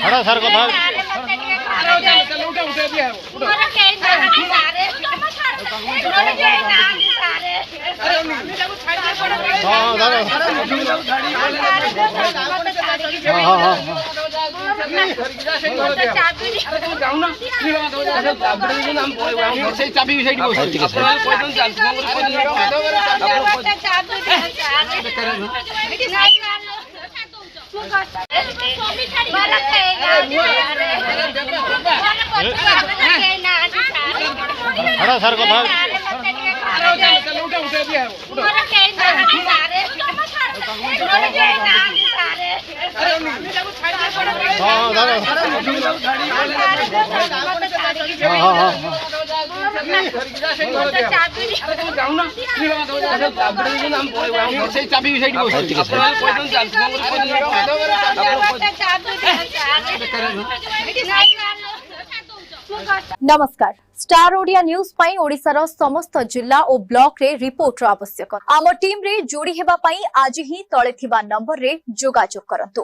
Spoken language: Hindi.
हड़ा सर को था हड़ा सर को था नमस्कार स्टार ओडिया न्यूज पाई ओडिशार समस्त जिला और ब्लॉक रे रिपोर्टर आवश्यक आम टीम रे जोड़ी हेबा पाई आज ही तळे थिबा नंबर रे जोगाजोग करंतु।